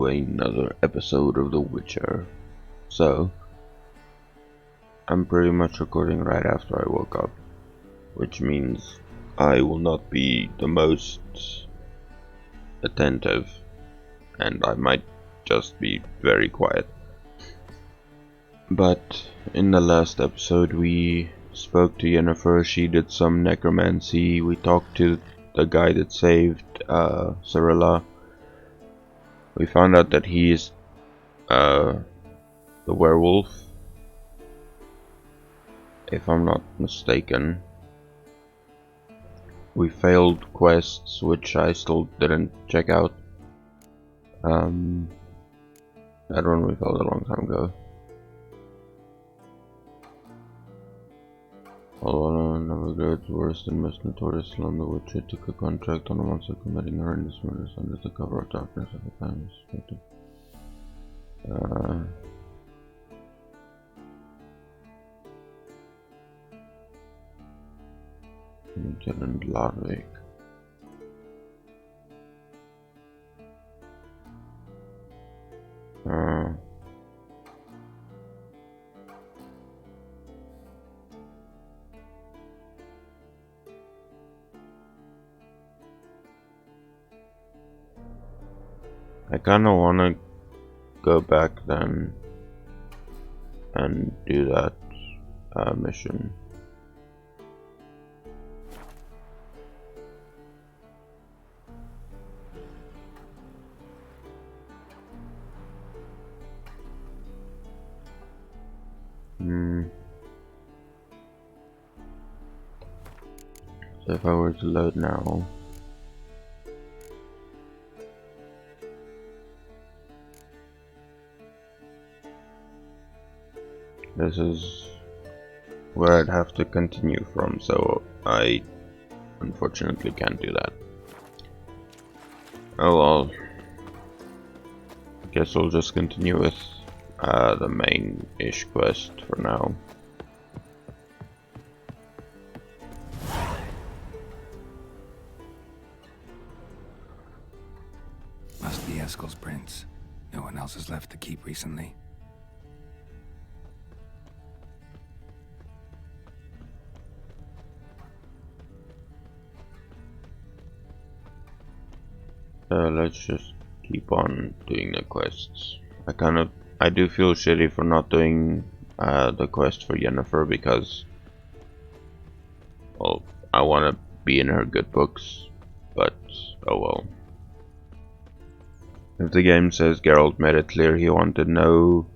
Another episode of The Witcher. So, I'm pretty much recording right after I woke up, which means I will not be the most attentive, and I might just be very quiet. But in the last episode we spoke to Yennefer, she did some necromancy, we talked to the guy that saved Cirilla. We found out that he is the werewolf, if I'm not mistaken. We failed quests, which I still didn't check out. That one we failed a long time ago. Although never gets worse than most notorious slum, the Witcher took a contract on a monster committing horrendous murders under the cover of darkness at the time. Lieutenant Larvik. I kinda wanna go back then and do that mission. So if I were to load now, this is where I'd have to continue from, so I unfortunately can't do that. Oh well, I guess I'll just continue with the main-ish quest for now. Must be Eskel's prints. No one else has left the keep recently. Let's just keep on doing the quests. I do feel shitty for not doing the quest for Yennefer because, well, I want to be in her good books, but oh well. If the game says Geralt made it clear he wanted no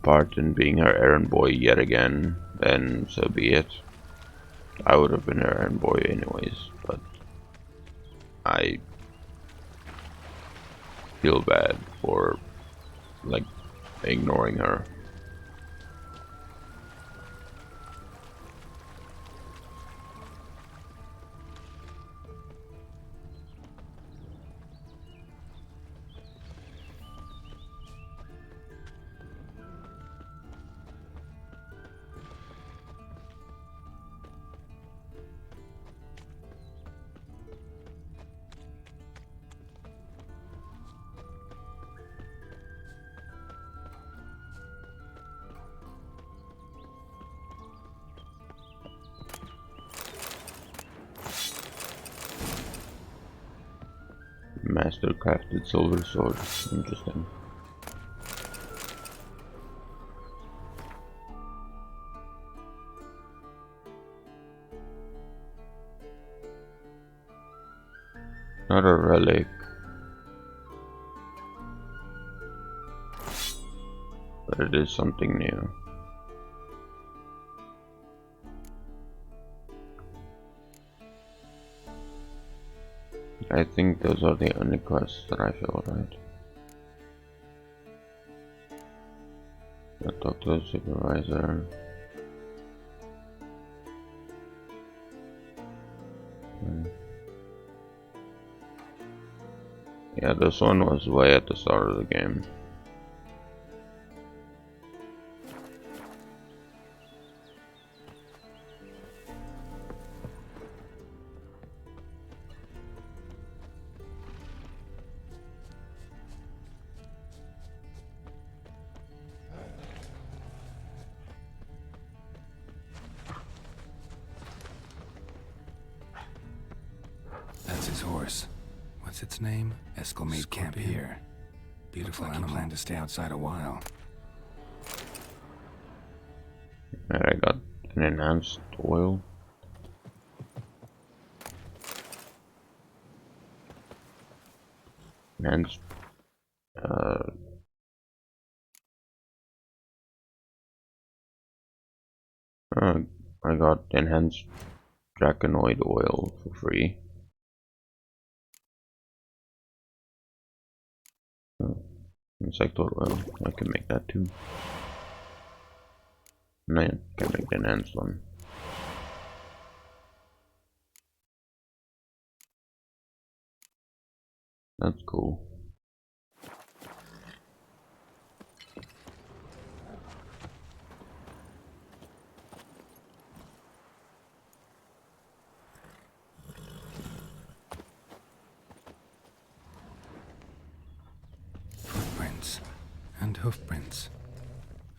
part in being her errand boy yet again, then so be it. I would have been her errand boy anyways, but I feel bad for, like, ignoring her. Master crafted silver sword. Interesting. Not a relic. But it is something new. I think those are the only quests that I feel right. Talk to the supervisor. Yeah, this one was way at the start of the game. his horse. What's its name? Eskel made camp here. Beautiful animal. Plan to stay outside a while. And I got an enhanced oil. Enhanced I got enhanced Draconoid oil for free. Insectoid oil, I can make that too. No, I can make the enhanced one. That's cool. Footprints and hoofprints.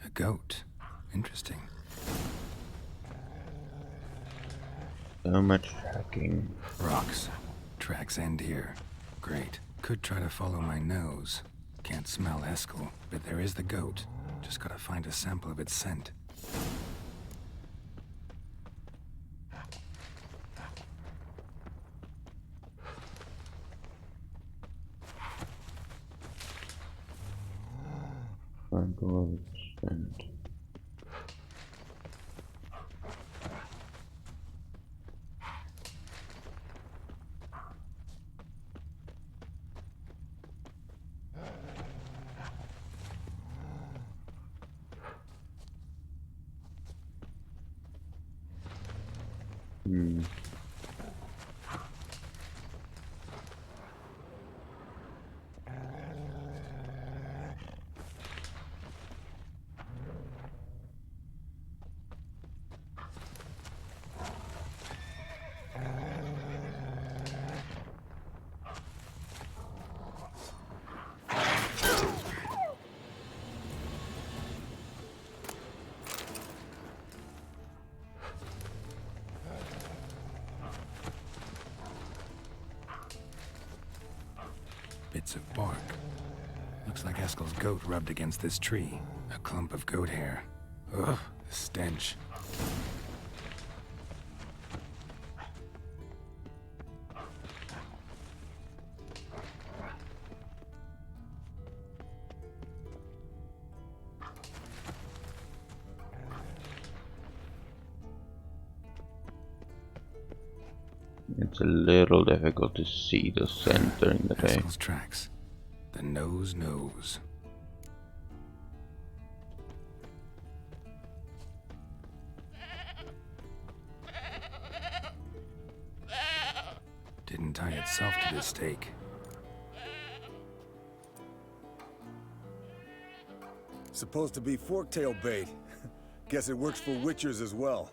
A goat. Interesting. So much tracking. Rocks. Tracks end here. Great. Could try to follow my nose. Can't smell Eskel, but there is the goat. Just gotta find a sample of its scent. Sample of its scent. Bits of bark. Looks like Eskel's goat rubbed against this tree. A clump of goat hair. Ugh, the stench. It's a little difficult to see the scent during the day. Eskel's tracks. The nose knows. Didn't tie itself to this stake. Supposed to be forktail bait. Guess it works for witchers as well.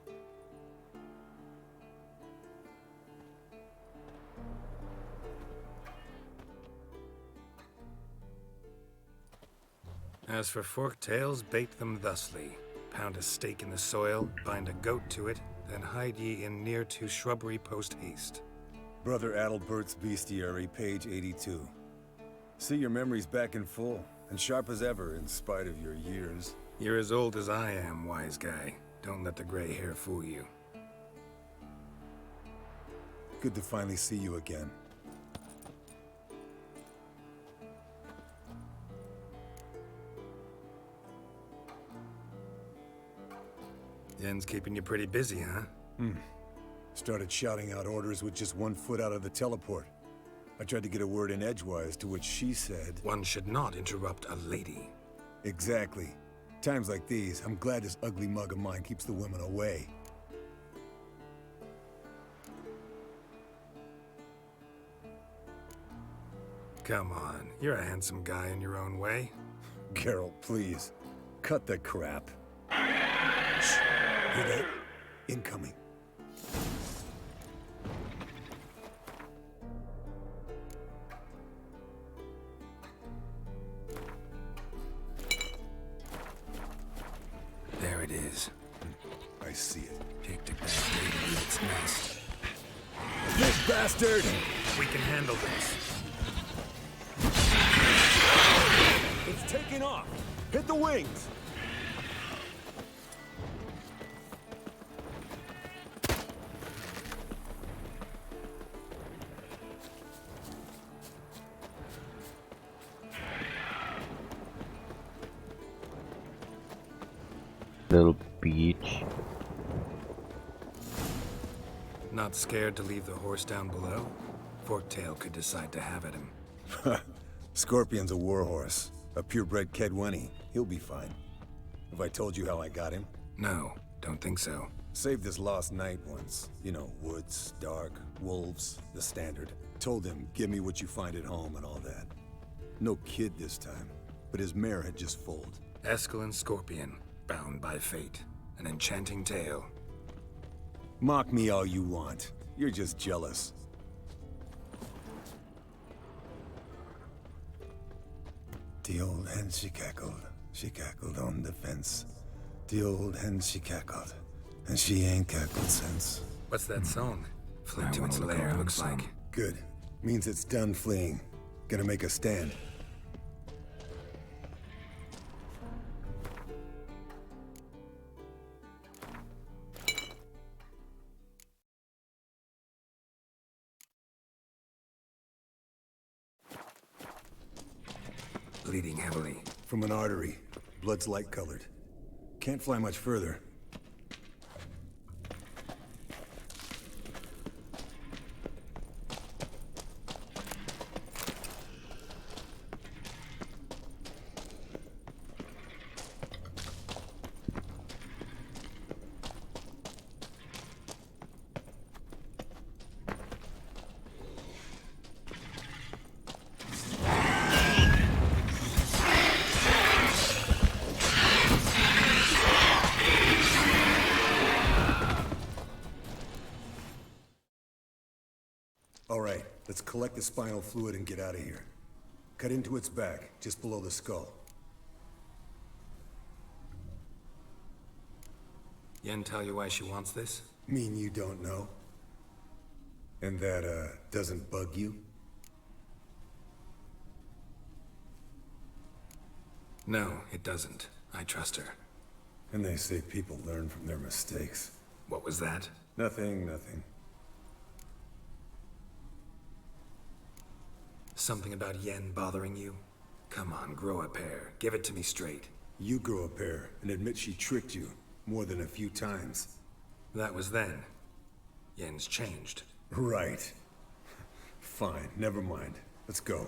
As for forktails, bait them thusly. Pound a stake in the soil, bind a goat to it, then hide ye in near to shrubbery post haste. Brother Adalbert's Bestiary, page 82. See your memories back in full, and sharp as ever in spite of your years. You're as old as I am, wise guy. Don't let the gray hair fool you. Good to finally see you again. Yen's keeping you pretty busy, huh? Started shouting out orders with just 1 foot out of the teleport. I tried to get a word in edgewise, to which she said... One should not interrupt a lady. Exactly. Times like these, I'm glad this ugly mug of mine keeps the women away. Come on, you're a handsome guy in your own way. Geralt, please. Cut the crap. Shh. Hear that? Incoming. There it is. I see it. Picked a bad day to leave its nest. this, bastard! We can handle this. It's taking off! Hit the wings! Little beach. Not scared to leave the horse down below? Forktail could decide to have at him. Scorpion's a warhorse. A purebred Kedwenny. He'll be fine. Have I told you how I got him? No, don't think so. Saved this lost knight once. You know, woods, dark, wolves, the standard. Told him, give me what you find at home and all that. No kid this time, but his mare had just foaled. Eskel and Scorpion, bound by fate. An enchanting tale. Mock me all you want. You're just jealous. The old hen she cackled on the fence. The old hen she cackled, and she ain't cackled since. What's that song? Fled to wanna its look lair, Oh, looks um, looks like. like. Good. Means it's done fleeing. Gonna make a stand. Bleeding heavily. From an artery. Blood's light-colored. Can't fly much further. All right, let's collect the spinal fluid and get out of here. Cut into its back, just below the skull. Yen tell you why she wants this? Mean you don't know? And that, doesn't bug you? No, it doesn't. I trust her. And they say people learn from their mistakes. What was that? Nothing. Something about Yen bothering you? Come on, grow a pair. Give it to me straight. You grow a pair and admit she tricked you more than a few times. That was then. Yen's changed. Right. Fine, never mind. Let's go.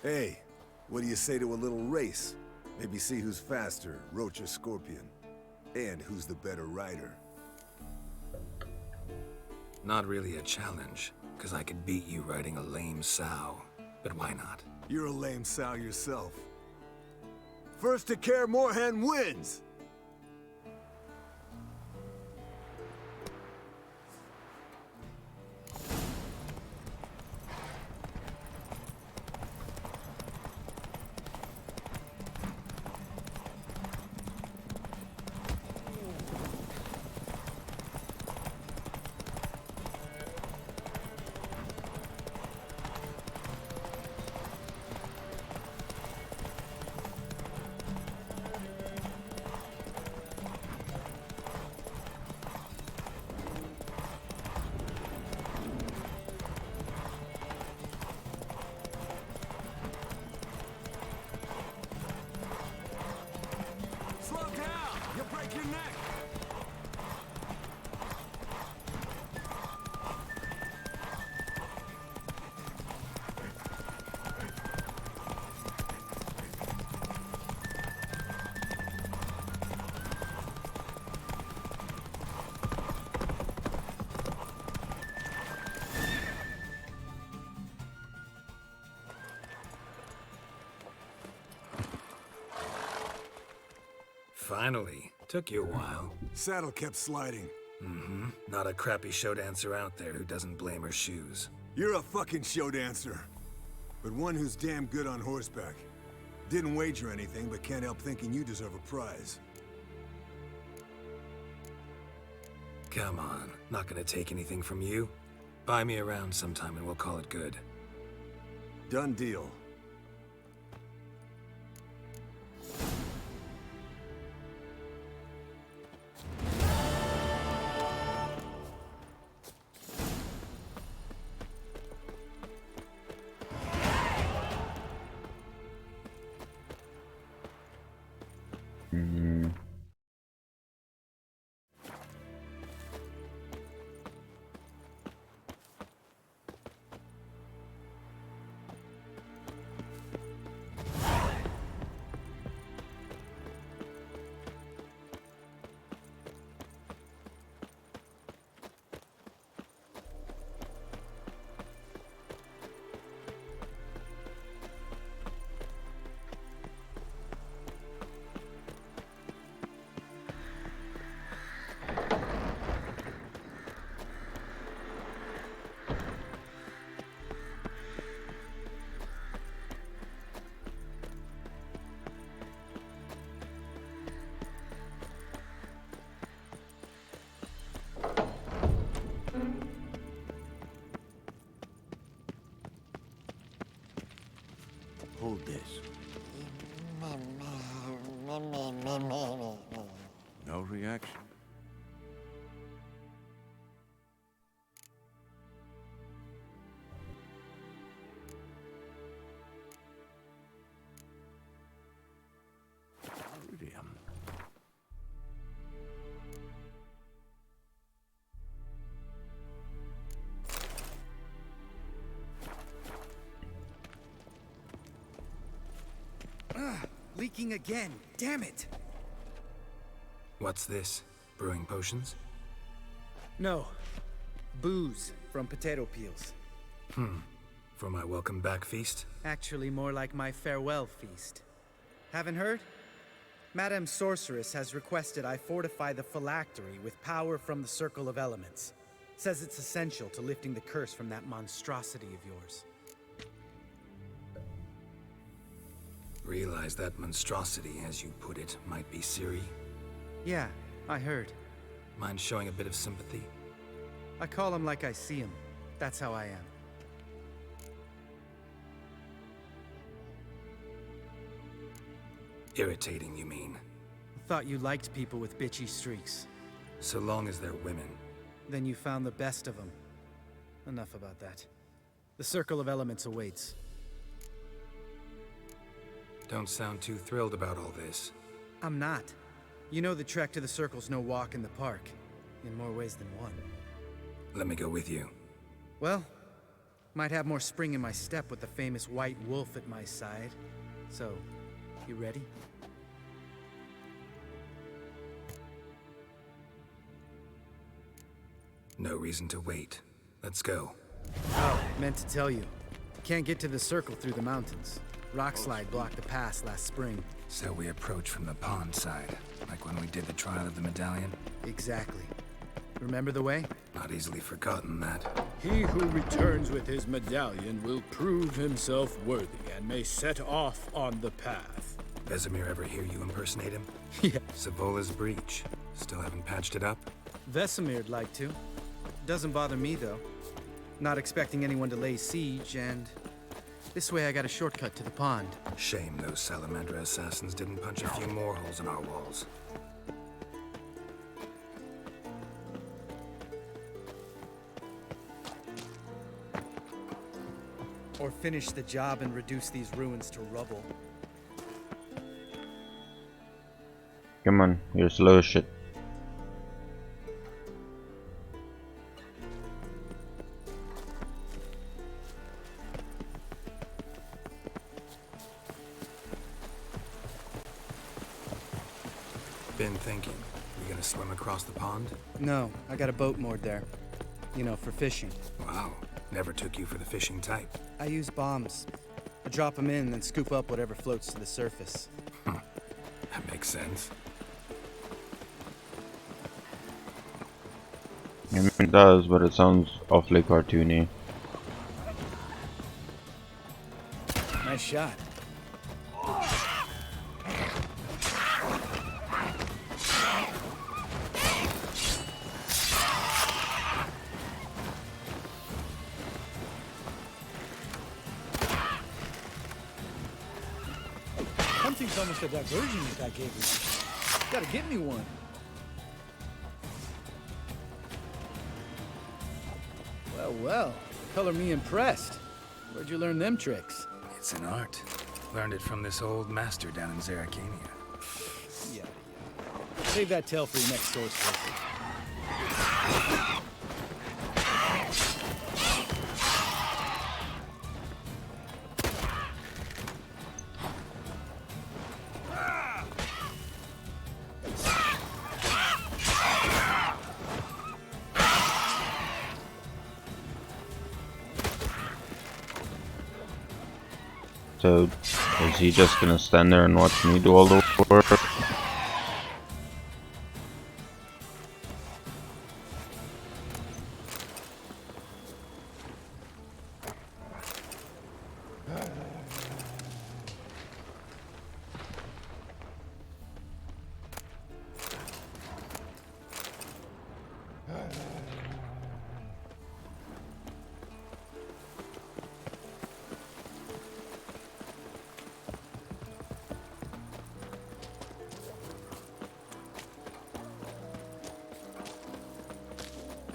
Hey, what do you say to a little race? Maybe see who's faster, Roach or Scorpion. And who's the better rider. Not really a challenge, because I could beat you riding a lame sow. But why not? You're a lame sow yourself. First to Kaer Morhen wins! Finally. Took you a while. Saddle kept sliding. Mm-hmm. Not a crappy show dancer out there who doesn't blame her shoes. You're a fucking show dancer. But one who's damn good on horseback. Didn't wager anything, but can't help thinking you deserve a prize. Come on. Not gonna take anything from you. Buy me around sometime and we'll call it good. Done deal. Hold this. No reaction. Damn. Leaking again. Damn it! What's this? Brewing potions? No. Booze from potato peels. For my welcome back feast? Actually, more like my farewell feast. Haven't heard? Madame Sorceress has requested I fortify the phylactery with power from the Circle of Elements. Says it's essential to lifting the curse from that monstrosity of yours. Realize that monstrosity, as you put it, might be Ciri. Yeah, I heard. Mind showing a bit of sympathy? I call him like I see him. That's how I am. Irritating, you mean? Thought you liked people with bitchy streaks. So long as they're women. Then you found the best of them. Enough about that. The Circle of Elements awaits. Don't sound too thrilled about all this. I'm not. You know the trek to the Circle's no walk in the park. In more ways than one. Let me go with you. Well, might have more spring in my step with the famous White Wolf at my side. So, you ready? No reason to wait. Let's go. Oh, meant to tell you. Can't get to the Circle through the mountains. Rockslide blocked the pass last spring. So we approach from the pond side, like when we did the trial of the medallion? Exactly. Remember the way? Not easily forgotten that. He who returns with his medallion will prove himself worthy and may set off on the path. Vesemir ever hear you impersonate him? Yeah. Savola's breach. Still haven't patched it up? Vesemir'd like to. Doesn't bother me, though. Not expecting anyone to lay siege, and this way I got a shortcut to the pond. Shame those Salamandra assassins didn't punch a few more holes in our walls. Or finish the job and reduce these ruins to rubble. Come on, you're slow as shit. Been thinking. We gonna swim across the pond? No, I got a boat moored there. You know, for fishing. Wow. Never took you for the fishing type. I use bombs. I drop them in, then scoop up whatever floats to the surface. That makes sense. I mean, it does, but it sounds awfully cartoony. Nice shot. Hunting's almost a diversion that guy gave me. Gotta get me one. Well, well. Color me impressed. Where'd you learn them tricks? It's an art. Learned it from this old master down in Zerrikania. Yeah. Save that tale for your next source visit. So, is he just gonna stand there and watch me do all the work?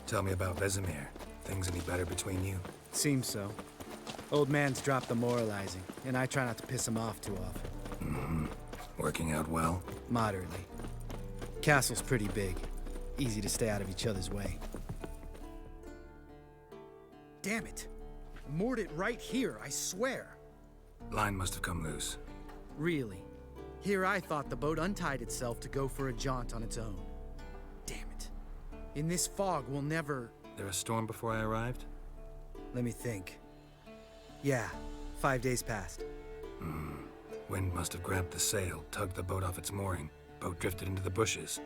Tell me about Vesemir. Things any better between you? Seems so. Old man's dropped the moralizing, and I try not to piss him off too often. Mm-hmm. Working out well? Moderately. Castle's pretty big. Easy to stay out of each other's way. Damn it! I moored it right here, I swear. Line must have come loose. Really? Here I thought the boat untied itself to go for a jaunt on its own. Damn it. In this fog, we'll never... There a storm before I arrived? Let me think. Yeah, 5 days passed. Wind must have grabbed the sail, tugged the boat off its mooring. Boat drifted into the bushes.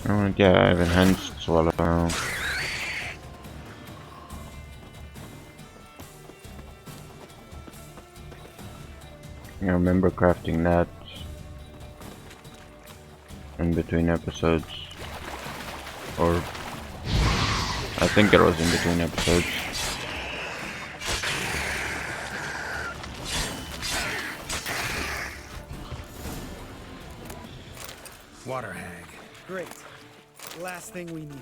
Oh, yeah, I have enhanced swallow now. I remember crafting that in between episodes. Or I think it was in between episodes. Water hag. Great. Last thing we needed.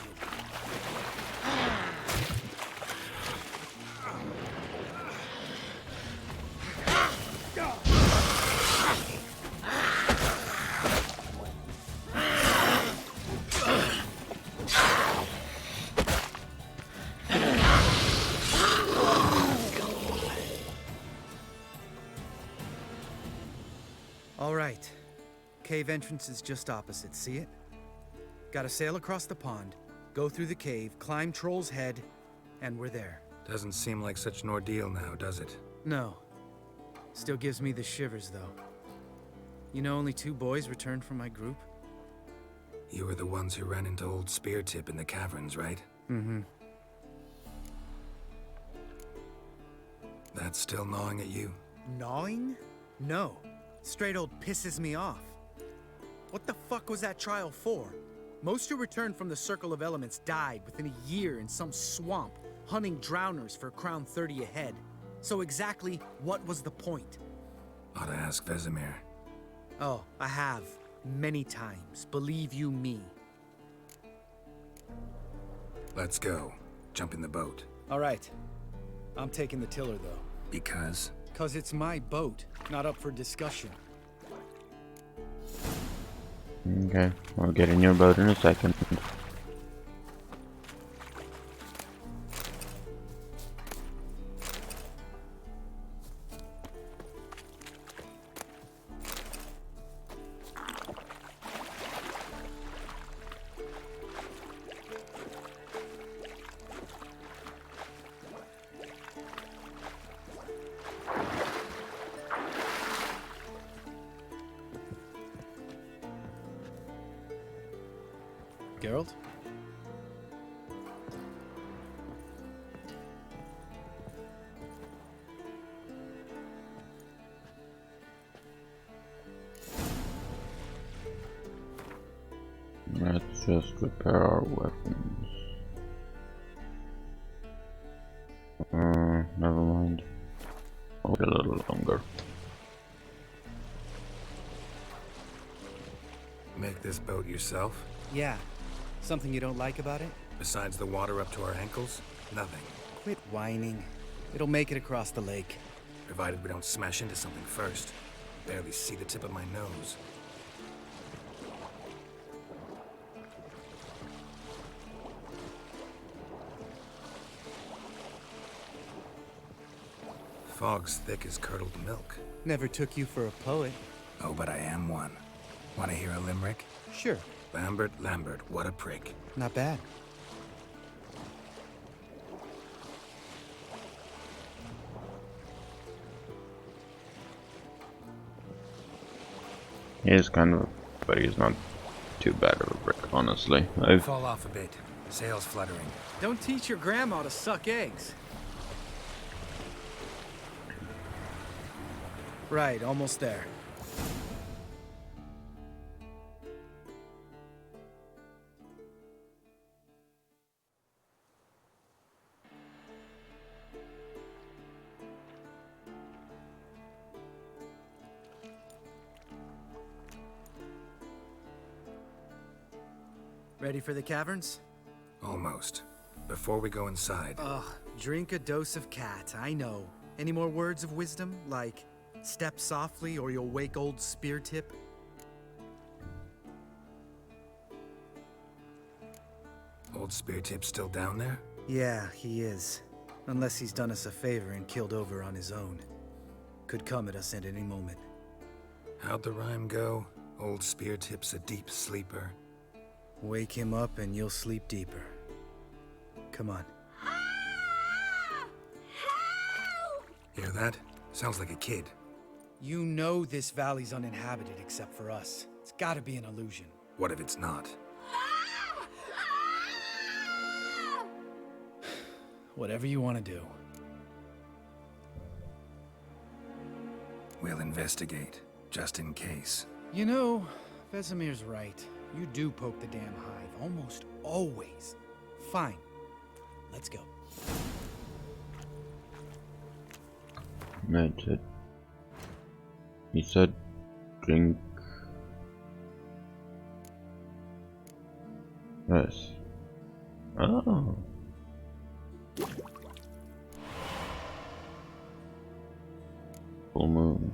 All right. Cave entrance is just opposite. See it? Gotta sail across the pond, go through the cave, climb Troll's Head, and we're there. Doesn't seem like such an ordeal now, does it? No. Still gives me the shivers, though. You know, only 2 boys returned from my group? You were the ones who ran into old Speartip in the caverns, right? Mm-hmm. That's still gnawing at you? Gnawing? No. Straight old pisses me off. What the fuck was that trial for? Most who returned from the Circle of Elements died within a year in some swamp, hunting drowners for Crown 30 a head. So exactly what was the point? Ought to ask Vesemir. Oh, I have. Many times. Believe you me. Let's go. Jump in the boat. All right. I'm taking the tiller, though. Because? Because it's my boat, not up for discussion. Okay, I'll get in your boat in a second. Geralt? Let's just repair our weapons. Never mind. I'll wait a little longer. Make this boat yourself? Yeah. Something you don't like about it? Besides the water up to our ankles? Nothing. Quit whining. It'll make it across the lake. Provided we don't smash into something first. Barely see the tip of my nose. Fog's thick as curdled milk. Never took you for a poet. Oh, but I am one. Want to hear a limerick? Sure. Lambert, what a prick. Not bad. He is kind of, but he's not too bad of a brick, honestly. Fall off a bit. Sails fluttering. Don't teach your grandma to suck eggs. Right, almost there. Ready for the caverns? Almost. Before we go inside. Ugh, drink a dose of cat, I know. Any more words of wisdom, like step softly or you'll wake old Spear Tip? Old Spear Tip still down there? Yeah, he is. Unless he's done us a favor and killed over on his own. Could come at us at any moment. How'd the rhyme go? Old Spear Tip's a deep sleeper. Wake him up and you'll sleep deeper. Come on. Hear that? Sounds like a kid. You know this valley's uninhabited except for us. It's gotta be an illusion. What if it's not? Whatever you want to do. We'll investigate, just in case. You know, Vesemir's right. You do poke the damn hive, almost always. Fine. Let's go. That's it. He said drink. Yes. Oh. Full moon.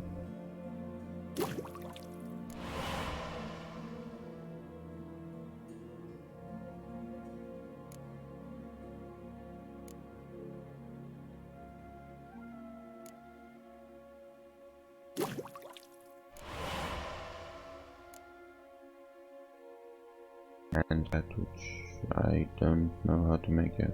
And that which I don't know how to make yet.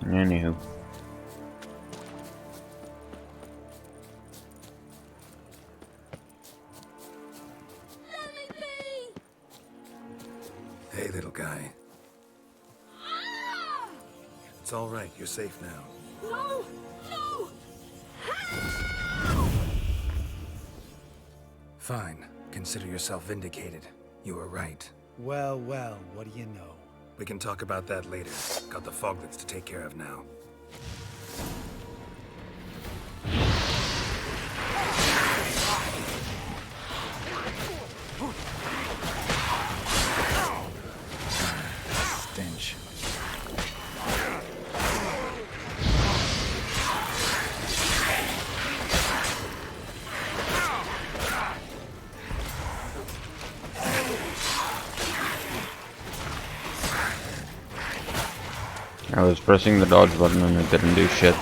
Anywho. Hey, little guy. It's all right. You're safe now. No! Fine. Consider yourself vindicated. You were right. Well, well, what do you know? We can talk about that later. Got the foglets to take care of now. Stench. I was pressing the dodge button and it didn't do shit.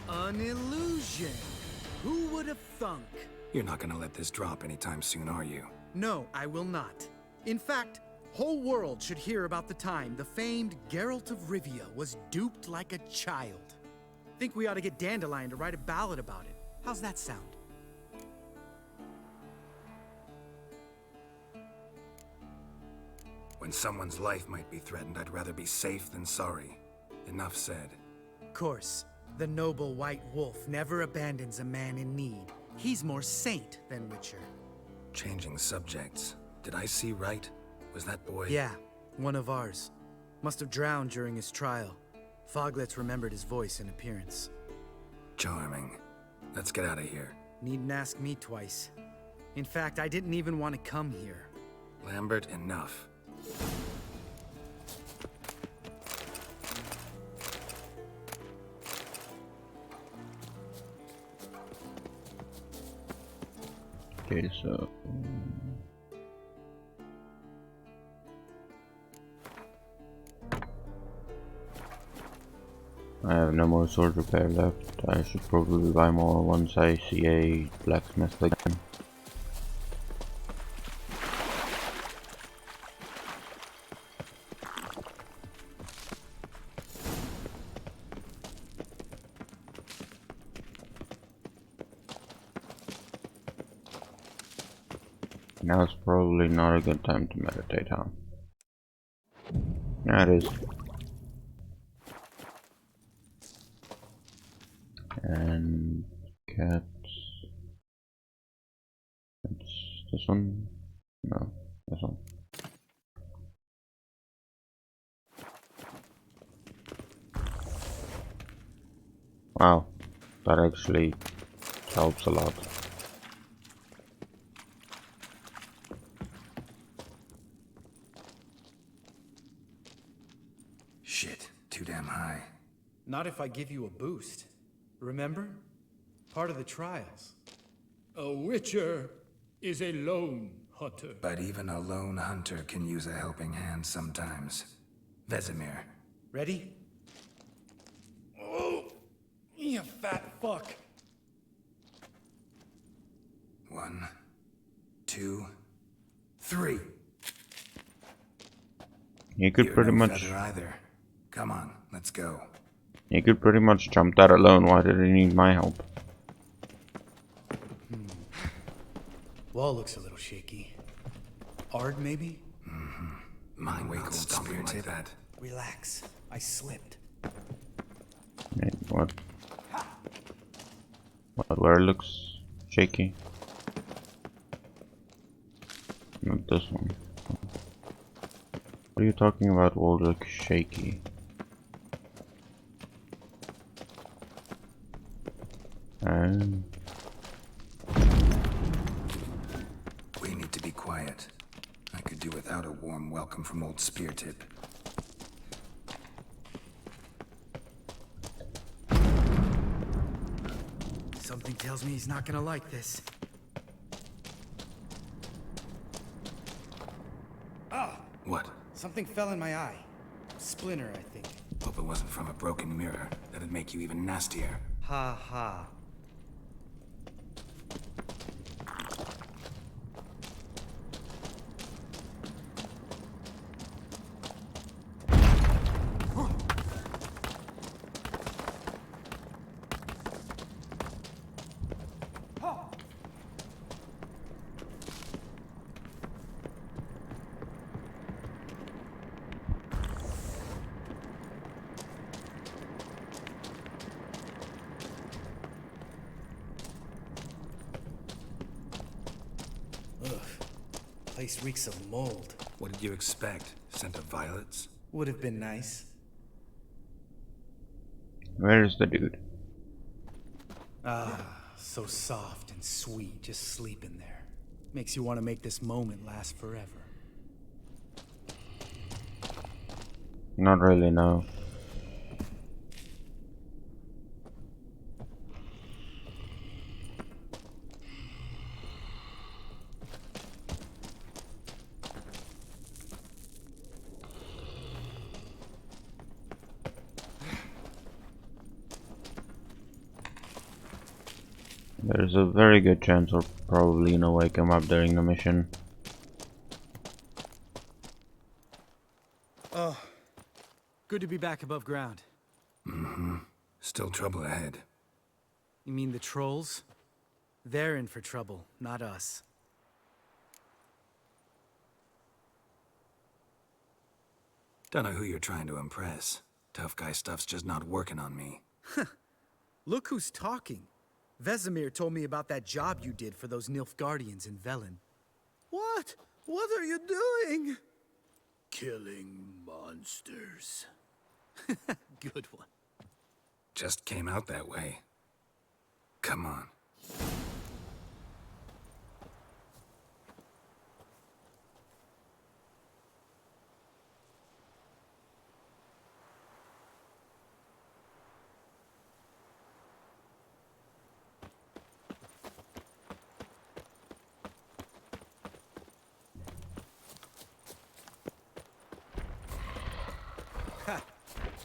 An illusion! Who would have thunk? You're not gonna let this drop anytime soon, are you? No, I will not. In fact, whole world should hear about the time the famed Geralt of Rivia was duped like a child. Think we ought to get Dandelion to write a ballad about it. How's that sound? When someone's life might be threatened, I'd rather be safe than sorry. Enough said. Of course, the noble white wolf never abandons a man in need. He's more saint than Witcher. Changing subjects. Did I see right? Was that boy? Yeah, one of ours. Must have drowned during his trial. Foglets remembered his voice and appearance. Charming. Let's get out of here. Needn't ask me twice. In fact, I didn't even want to come here. Lambert, enough. Okay, so I have no more sword repair left. I should probably buy more once I see a blacksmith again. Now it's probably not a good time to meditate, huh? Yeah, it is. And cats. It's this one? No, this one. Wow, that actually helps a lot. Shit, too damn high. Not if I give you a boost. Remember? Part of the trials. A Witcher is a lone hunter. But even a lone hunter can use a helping hand sometimes. Vesemir. Ready? Oh, you fat fuck. 1, 2, 3. You could You're pretty no much. feather either. Come on, let's go. You could pretty much jump that alone. Why did he need my help? Wall looks a little shaky. Ard, maybe? Mine wake old spirit like that. Relax. I slipped. Wait, what? What? Where it looks shaky? Not this one. What are you talking about? Will look shaky. And We need to be quiet. I could do without a warm welcome from old Speartip. Something tells me he's not gonna like this. Ah! What? Something fell in my eye. Splinter, I think. Hope it wasn't from a broken mirror. That'd make you even nastier. Ha ha. Place reeks of mold. What did you expect? Scent of violets? Would have been nice. Where is the dude? Ah, so soft and sweet, just sleeping there. Makes you want to make this moment last forever. Not really, no. There's a very good chance we'll probably, wake him up during the mission. Oh, good to be back above ground. Still trouble ahead. You mean the trolls? They're in for trouble, not us. Don't know who you're trying to impress. Tough guy stuff's just not working on me. Look who's talking. Vesemir told me about that job you did for those Nilfgaardians in Velen. What? What are you doing? Killing monsters. Good one. Just came out that way. Come on.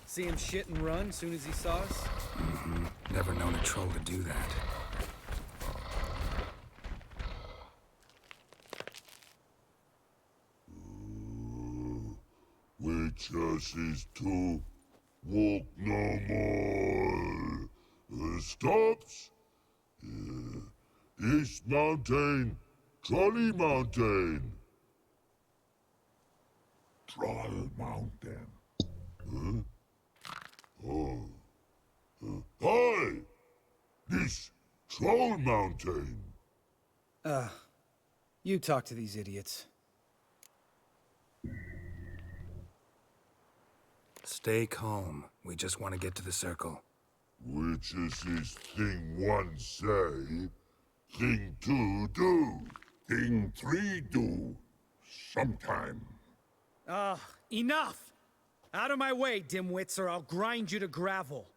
See him shit and run soon as he saw us? Never known a troll to do that. Witches is to walk no more. Stops. East Mountain, Trolley Mountain. Troll Mountain. Huh? Oh. Hi! This Troll Mountain. You talk to these idiots. Stay calm. We just want to get to the circle. Witches is thing one say, thing two do, thing three do, sometime. Enough! Out of my way, dimwits, or I'll grind you to gravel.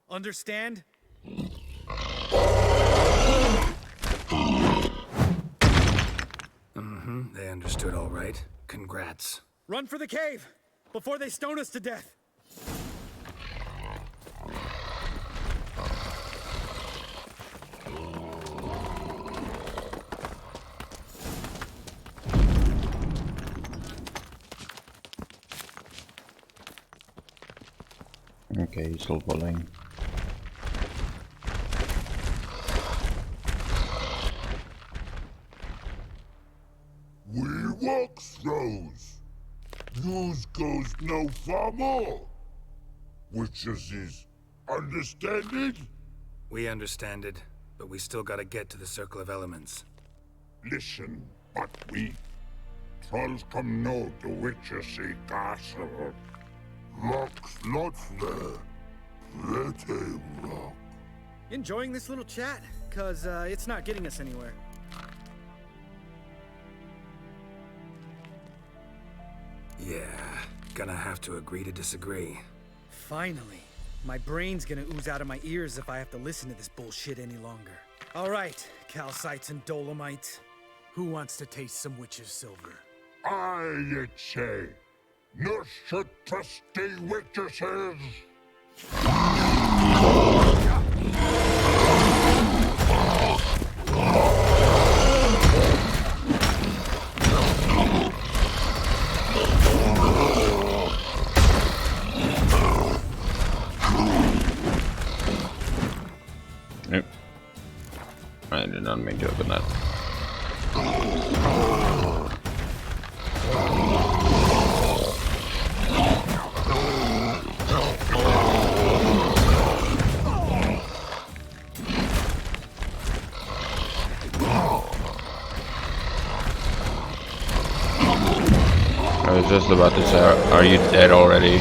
Understand? They understood all right. Congrats. Run for the cave! Before they stone us to death! Okay, he's still following. We walks Rose. News goes no far more. Witches is understand it? We understand it, but we still gotta get to the Circle of Elements. Listen, but we trolls come no to Witches castle. Rocks lots there. Pretty rock. Enjoying this little chat? Cause, it's not getting us anywhere. Yeah, gonna have to agree to disagree. Finally. My brain's gonna ooze out of my ears if I have to listen to this bullshit any longer. Alright, calcites and dolomites. Who wants to taste some witch's silver? I say, no should trusty witches. Nope. I did not mean to open that. I was just about to say, are you dead already?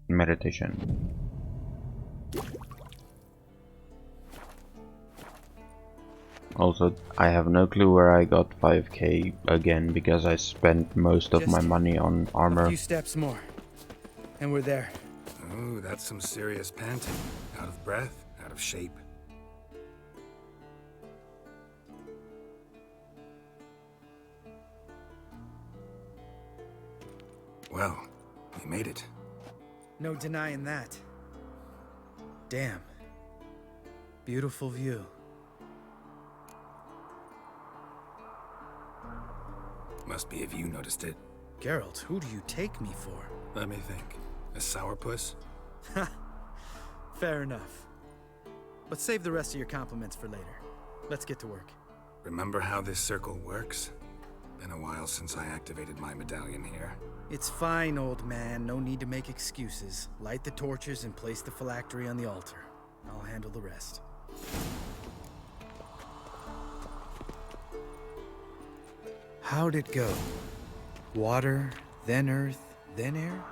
Meditation. Also, I have no clue where I got 5k again because I spent most of my money on A armor. few steps more, and we're there. Oh, that's some serious panting. Out of breath, out of shape. Well, we made it. No denying that. Damn. Beautiful view. Must be if you noticed it. Geralt, who do you take me for? Let me think. A sourpuss? Fair enough. But save the rest of your compliments for later. Let's get to work. Remember how this circle works? Been a while since I activated my medallion here. It's fine, old man. No need to make excuses. Light the torches and place the phylactery on the altar. I'll handle the rest. How'd it go? Water, then earth, then air?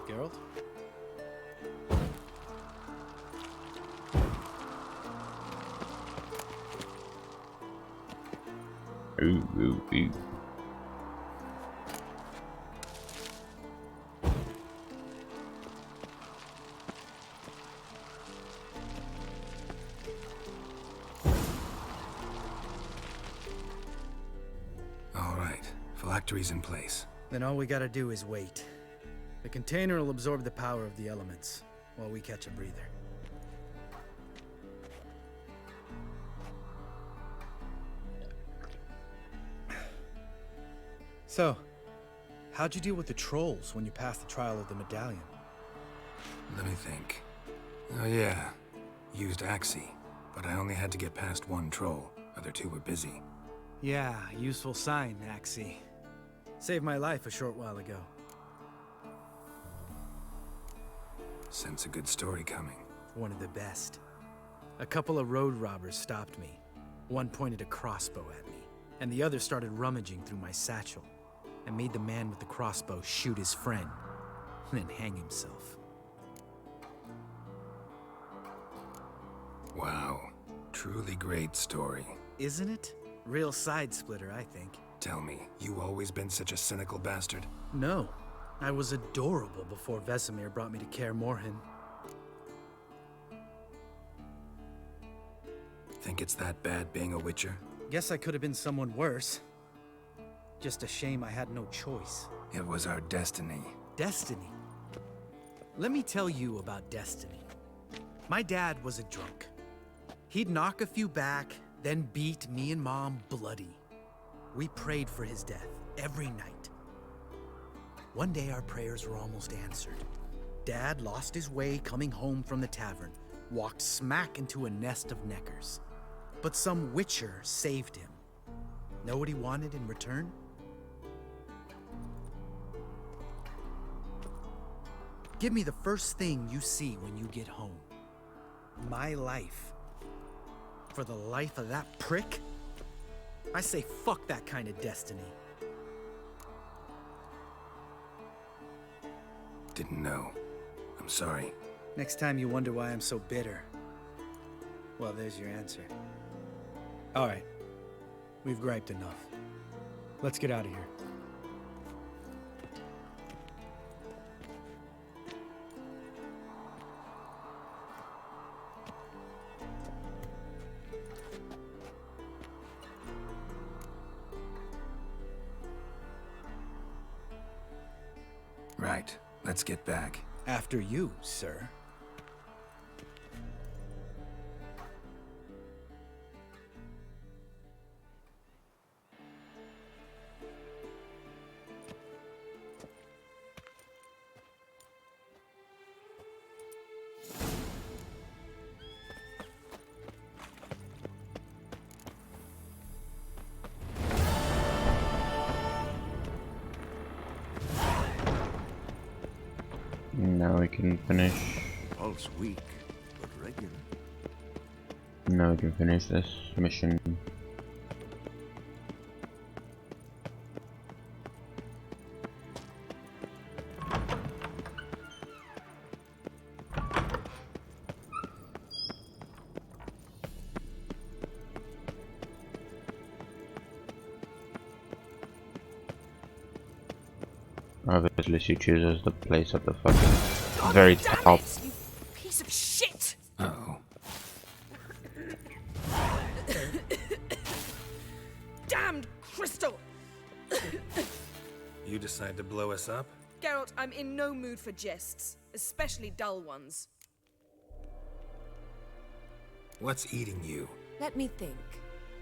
Geralt? Ooh, ooh, ooh. All right, phylactery's in place. Then all we gotta do is wait. The container will absorb the power of the elements, while we catch a breather. So, how'd you deal with the trolls when you passed the trial of the medallion? Let me think. Oh yeah, used Axii, but I only had to get past one troll. Other two were busy. Yeah, useful sign, Axii. Saved my life a short while ago. Sense a good story coming. One of the best. A couple of road robbers stopped me. One pointed a crossbow at me, and the other started rummaging through my satchel, and made the man with the crossbow shoot his friend, then hang himself. Wow, truly great story. Isn't it? Real side splitter, I think. Tell me, you always been such a cynical bastard? No, I was adorable before Vesemir brought me to Kaer Morhen. Think it's that bad being a Witcher? Guess I could have been someone worse. Just a shame I had no choice. It was our destiny. Destiny. Let me tell you about destiny. My dad was a drunk. He'd knock a few back, then beat me and Mom bloody. We prayed for his death every night. One day our prayers were almost answered. Dad lost his way coming home from the tavern, walked smack into a nest of neckers. But some Witcher saved him. Know what he wanted in return? Give me the first thing you see when you get home. My life. For the life of that prick? I say fuck that kind of destiny. didn't know. I'm sorry. Next time you wonder why I'm so bitter, well, there's your answer. Alright. We've griped enough. Let's get out of here. Right. Let's get back. After you, sir. Now we can finish. Pulse weak, but regular. Now we can finish this mission. Obviously she chooses the place at the fucking very top. You piece of shit! Uh-oh. Damned crystal! You decide to blow us up? Geralt, I'm in no mood for jests, especially dull ones. What's eating you? Let me think.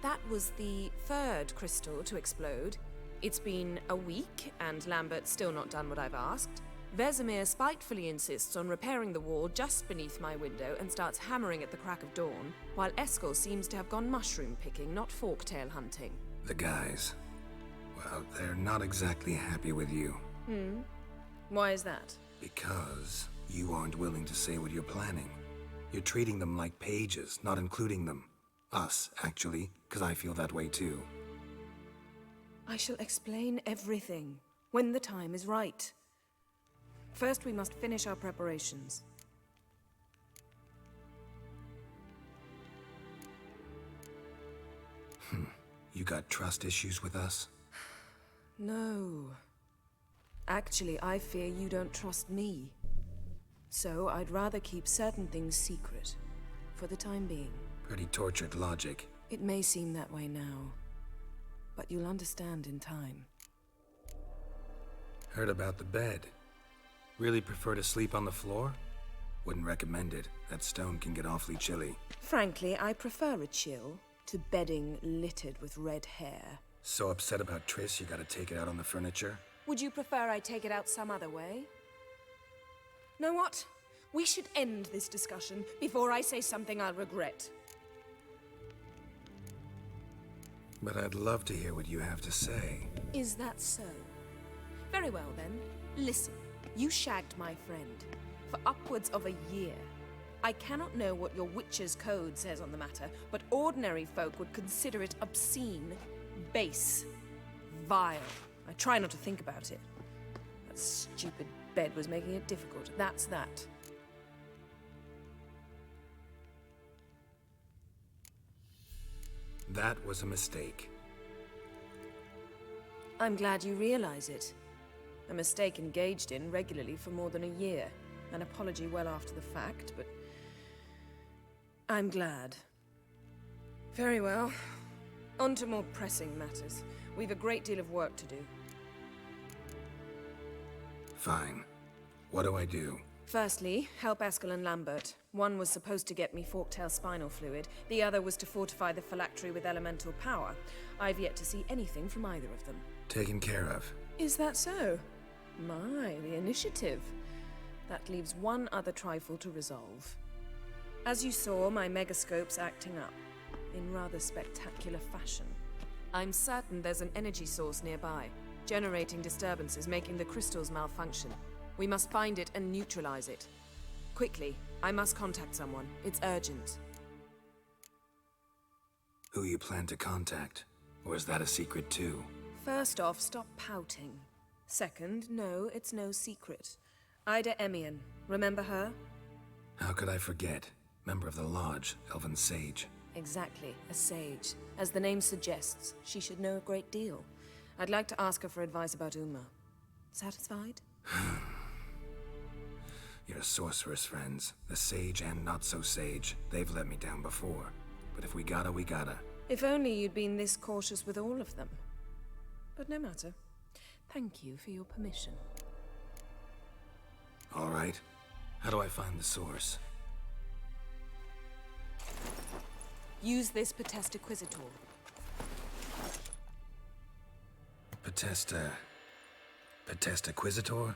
That was the third crystal to explode. It's been a week, and Lambert's still not done what I've asked. Vesemir spitefully insists on repairing the wall just beneath my window and starts hammering at the crack of dawn, while Eskel seems to have gone mushroom picking, not forktail hunting. The guys. Well, they're not exactly happy with you. Why is that? Because you aren't willing to say what you're planning. You're treating them like pages, not including them. Us, actually, because I feel that way too. I shall explain everything when the time is right. First, we must finish our preparations. You got trust issues with us? No. Actually, I fear you don't trust me. So I'd rather keep certain things secret, for the time being. Pretty tortured logic. It may seem that way now, but you'll understand in time. Heard about the bed. Really prefer to sleep on the floor? Wouldn't recommend it. That stone can get awfully chilly. Frankly, I prefer a chill to bedding littered with red hair. So upset about Triss, you gotta take it out on the furniture? Would you prefer I take it out some other way? Know what? We should end this discussion before I say something I'll regret. But I'd love to hear what you have to say. Is that so? Very well then. Listen, you shagged my friend for upwards of a year. I cannot know what your witch's code says on the matter, but ordinary folk would consider it obscene, base, vile. I try not to think about it. That stupid bed was making it difficult. That's that. That was a mistake. I'm glad you realize it. A mistake engaged in regularly for more than a year. An apology well after the fact, but I'm glad. Very well. On to more pressing matters. We've a great deal of work to do. Fine. What do I do? Firstly, help Eskel and Lambert. One was supposed to get me forktail spinal fluid. The other was to fortify the phylactery with elemental power. I've yet to see anything from either of them. Taken care of. Is that so? My, the initiative. That leaves one other trifle to resolve. As you saw, my megascope's acting up, in rather spectacular fashion. I'm certain there's an energy source nearby, generating disturbances, making the crystals malfunction. We must find it and neutralize it. Quickly, I must contact someone. It's urgent. Who you plan to contact? Or is that a secret too? First off, stop pouting. Second, no, it's no secret. Ida Emian. Remember her? How could I forget? Member of the Lodge, Elven Sage. Exactly, a sage. As the name suggests, she should know a great deal. I'd like to ask her for advice about Uma. Satisfied? Your sorceress friends, the sage and not-so-sage, they've let me down before. But if we gotta, we gotta. If only you'd been this cautious with all of them. But no matter. Thank you for your permission. All right. How do I find the source? Use this Potesta Quisitor. Potesta Quisitor?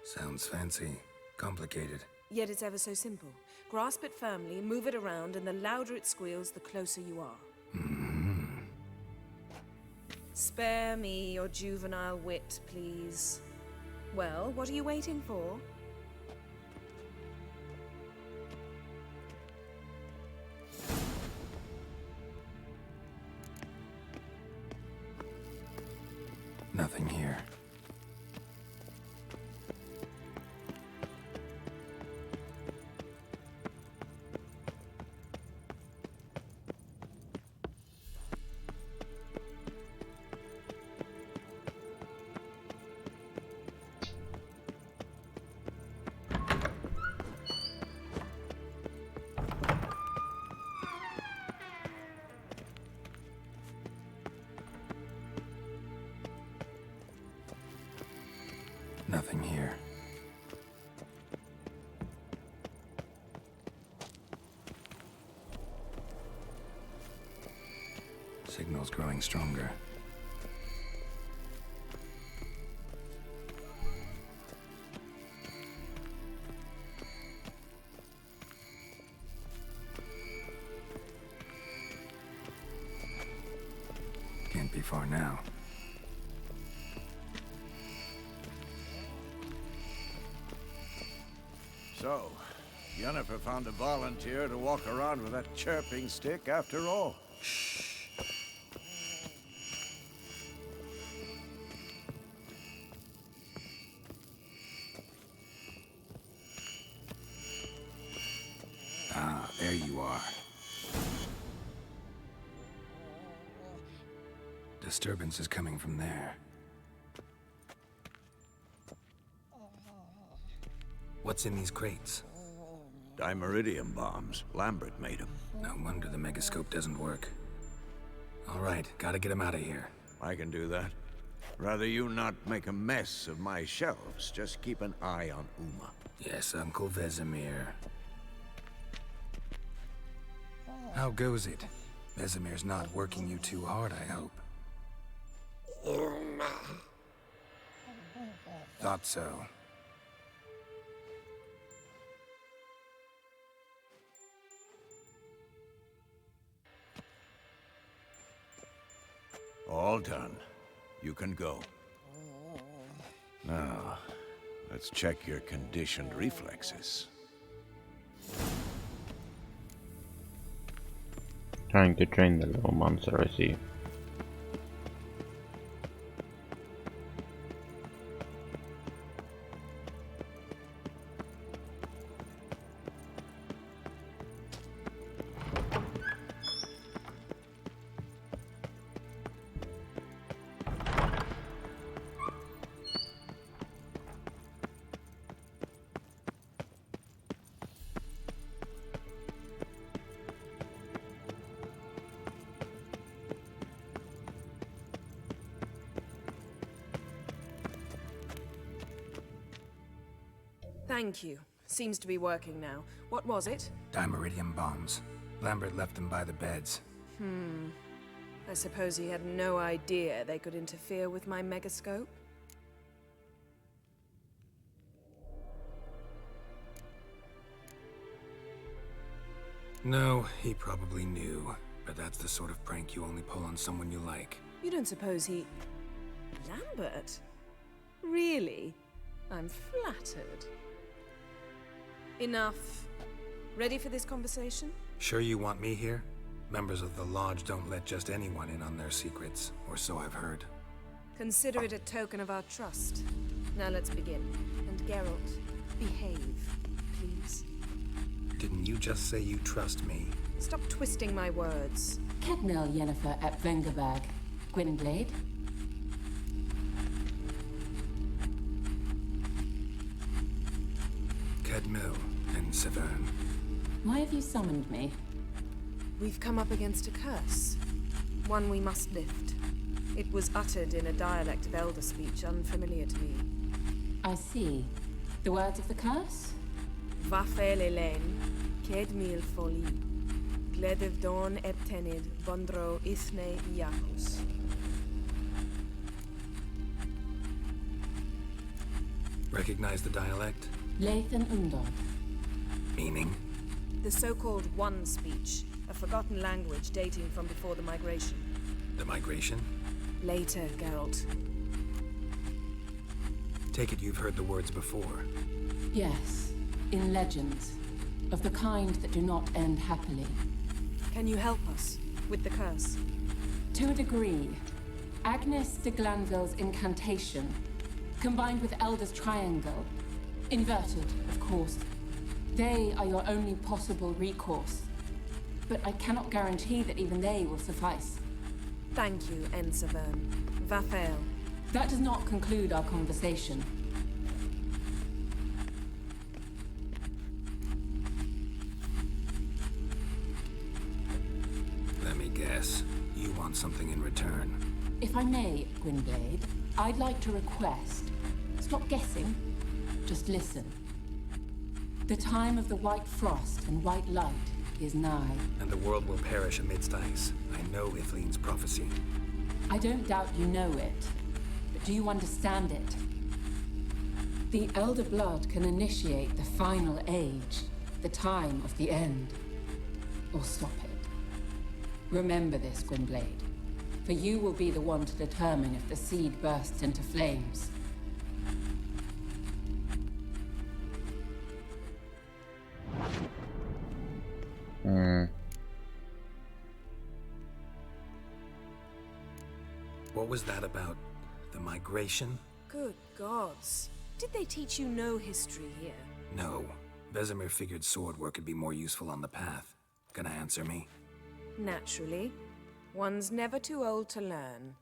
Sounds fancy. Complicated. Yet it's ever so simple. Grasp it firmly, move it around, and the louder it squeals, the closer you are. Spare me your juvenile wit, please. Well, what are you waiting for? Nothing here. Nothing here. Signal's growing stronger. Can't be far now. So, Yennefer found a volunteer to walk around with that chirping stick after all. Ah, there you are. Disturbance is coming from there. What's in these crates? Dimeridium bombs. Lambert made them. No wonder the megascope doesn't work. All right, gotta get him out of here. I can do that. Rather you not make a mess of my shelves. Just keep an eye on Uma. Yes, Uncle Vesemir. How goes it? Vesemir's not working you too hard, I hope. Thought so. All done. You can go. Now, let's check your conditioned reflexes. Trying to train the little monster, I see. Thank you. Seems to be working now. What was it? Dimeridium bombs. Lambert left them by the beds. I suppose he had no idea they could interfere with my megascope? No, he probably knew. But that's the sort of prank you only pull on someone you like. You don't suppose he... Lambert? Really? I'm flattered. Enough. Ready for this conversation? Sure you want me here? Members of the Lodge don't let just anyone in on their secrets, or so I've heard. Consider it a token of our trust. Now let's begin. And Geralt, behave, please. Didn't you just say you trust me? Stop twisting my words. Kedmil Yennefer at Vengerberg. Gwynblade? Kedmil and Severn. Why have you summoned me? We've come up against a curse. One we must lift. It was uttered in a dialect of Elder speech unfamiliar to me. I see. The words of the curse? Vafel Elaine, Kedmil Foli, Gledev Dawn Eptenid, Bondro Ithne Iacus. Recognize the dialect? Lathan Undod. Meaning? The so-called One speech, a forgotten language dating from before the migration. The migration? Later, Geralt. Take it you've heard the words before. Yes, in legends. Of the kind that do not end happily. Can you help us with the curse? To a degree. Agnes de Glanville's incantation, combined with Elder's triangle, inverted, of course. They are your only possible recourse. But I cannot guarantee that even they will suffice. Thank you, N. Severn. Vafel. That does not conclude our conversation. Let me guess. You want something in return. If I may, Gwynblade, I'd like to request. Stop guessing. Just listen. The time of the white frost and white light is nigh. And the world will perish amidst ice. I know Ithleen's prophecy. I don't doubt you know it. But do you understand it? The Elder Blood can initiate the final age, the time of the end. Or stop it. Remember this, Gwynblade. For you will be the one to determine if the seed bursts into flames. What was that about? The migration? Good gods. Did they teach you no history here? No. Vesemir figured sword work would be more useful on the path. Gonna answer me? Naturally. One's never too old to learn.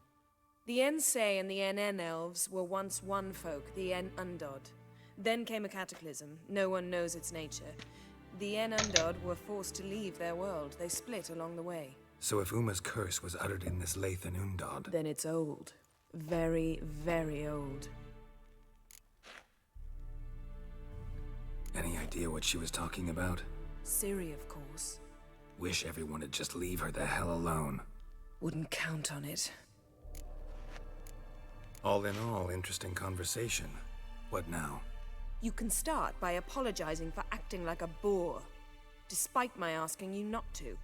The Ensei and the NN elves were once one folk, the En Undod. Then came a cataclysm. No one knows its nature. The En Undod were forced to leave their world. They split along the way. So if Uma's curse was uttered in this Lathan Undod... Then it's old. Very, very old. Any idea what she was talking about? Ciri, of course. Wish everyone would just leave her the hell alone. Wouldn't count on it. All in all, interesting conversation. What now? You can start by apologizing for acting like a boor, despite my asking you not to.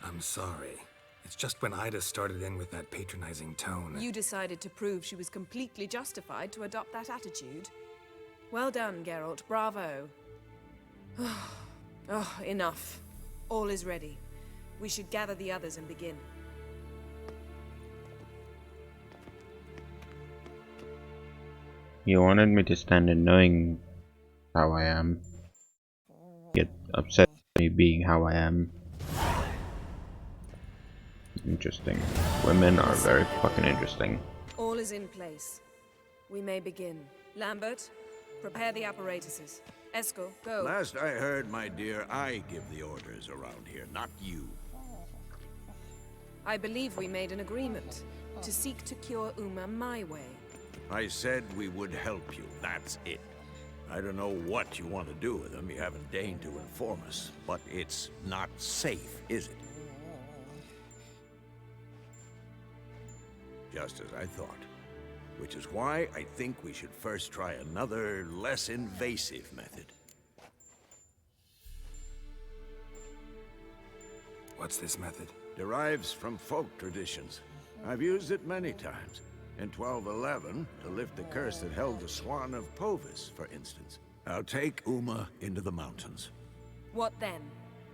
I'm sorry. It's just when Ida started in with that patronizing tone. You decided to prove she was completely justified to adopt that attitude. Well done, Geralt. Bravo. Oh, enough. All is ready. We should gather the others and begin. You wanted me to stand in knowing how I am. Get upset at me being how I am. Interesting. Women are very fucking interesting. All is in place. We may begin. Lambert, prepare the apparatuses. Eskel, go. Last I heard, my dear, I give the orders around here, not you. I believe we made an agreement to seek to cure Uma my way. I said we would help you, that's it. I don't know what you want to do with them, you haven't deigned to inform us, but it's not safe, is it? Just as I thought. Which is why I think we should first try another, less invasive method. What's this method? Derives from folk traditions. I've used it many times. In 1211, to lift the curse that held the Swan of Povis, for instance. I'll take Uma into the mountains. What then?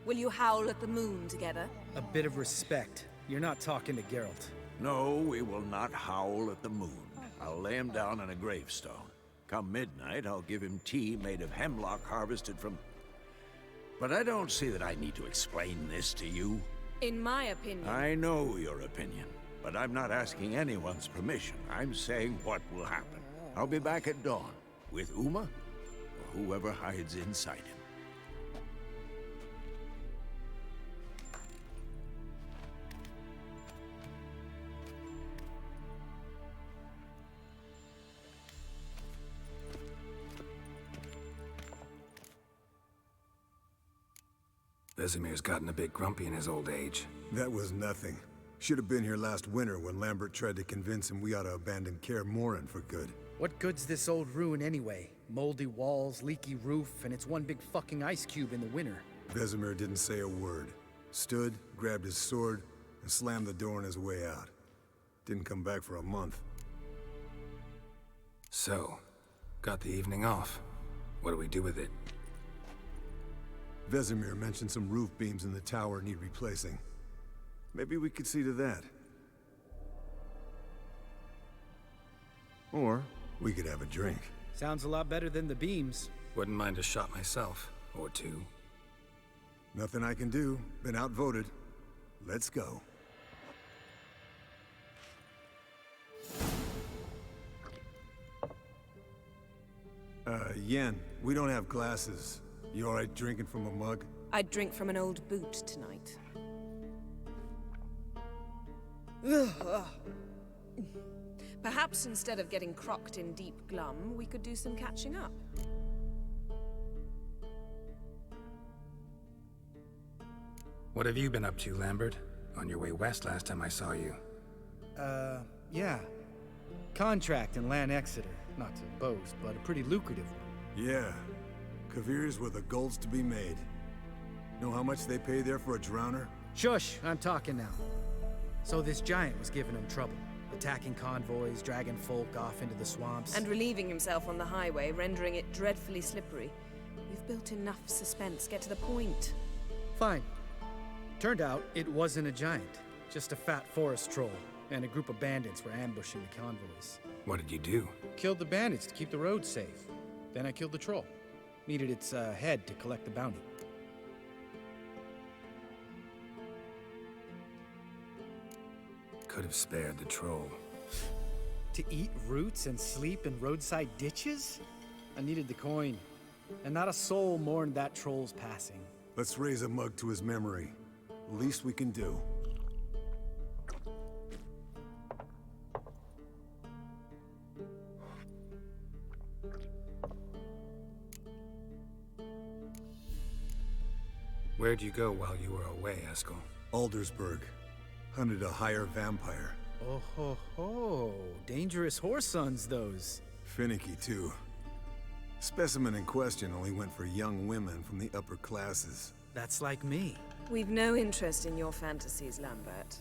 Will you howl at the moon together? A bit of respect. You're not talking to Geralt. No, we will not howl at the moon. I'll lay him down on a gravestone. Come midnight, I'll give him tea made of hemlock harvested from... But I don't see that I need to explain this to you. In my opinion... I know your opinion, but I'm not asking anyone's permission. I'm saying what will happen. I'll be back at dawn, with Uma, or whoever hides inside him. Vesemir's gotten a bit grumpy in his old age. That was nothing. Should have been here last winter when Lambert tried to convince him we ought to abandon Kaer Morhen for good. What good's this old ruin anyway? Moldy walls, leaky roof, and it's one big fucking ice cube in the winter. Vesemir didn't say a word. Stood, grabbed his sword, and slammed the door on his way out. Didn't come back for a month. So, got the evening off. What do we do with it? Vesemir mentioned some roof beams in the tower need replacing. Maybe we could see to that. Or we could have a drink. Sounds a lot better than the beams. Wouldn't mind a shot myself, or two. Nothing I can do. Been outvoted. Let's go. Yen, we don't have glasses. You alright drinking from a mug? I'd drink from an old boot tonight. Perhaps instead of getting crocked in deep glum, we could do some catching up. What have you been up to, Lambert? On your way west last time I saw you. Yeah. Contract in Lan Exeter. Not to boast, but a pretty lucrative one. Yeah. Kavir's where the gold's to be made. Know how much they pay there for a drowner? Shush, I'm talking now. So this giant was giving him trouble. Attacking convoys, dragging folk off into the swamps. And relieving himself on the highway, rendering it dreadfully slippery. You've built enough suspense. Get to the point. Fine. Turned out it wasn't a giant. Just a fat forest troll. And a group of bandits were ambushing the convoys. What did you do? Killed the bandits to keep the road safe. Then I killed the troll. Needed its head to collect the bounty. Could have spared the troll. To eat roots and sleep in roadside ditches? I needed the coin. And not a soul mourned that troll's passing. Let's raise a mug to his memory. Least we can do. Where'd you go while you were away, Eskel? Aldersburg. Hunted a higher vampire. Oh ho ho. Dangerous whoresons, those. Finicky, too. Specimen in question only went for young women from the upper classes. That's like me. We've no interest in your fantasies, Lambert.